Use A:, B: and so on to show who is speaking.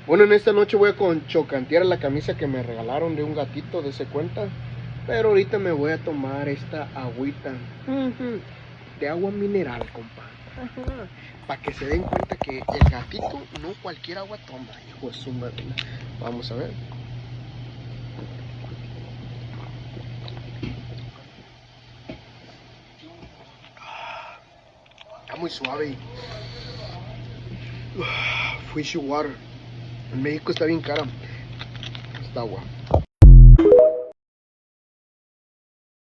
A: Bueno, en esta noche voy a chocantear la camisa que me regalaron de un gatito de ese cuenta. Pero ahorita me voy a tomar esta agüita de agua mineral, compa. Para que se den cuenta que el gatito no cualquier agua toma, hijo de su madre. Vamos a ver. Está muy suave. Fishy water. En México está bien cara esta agua.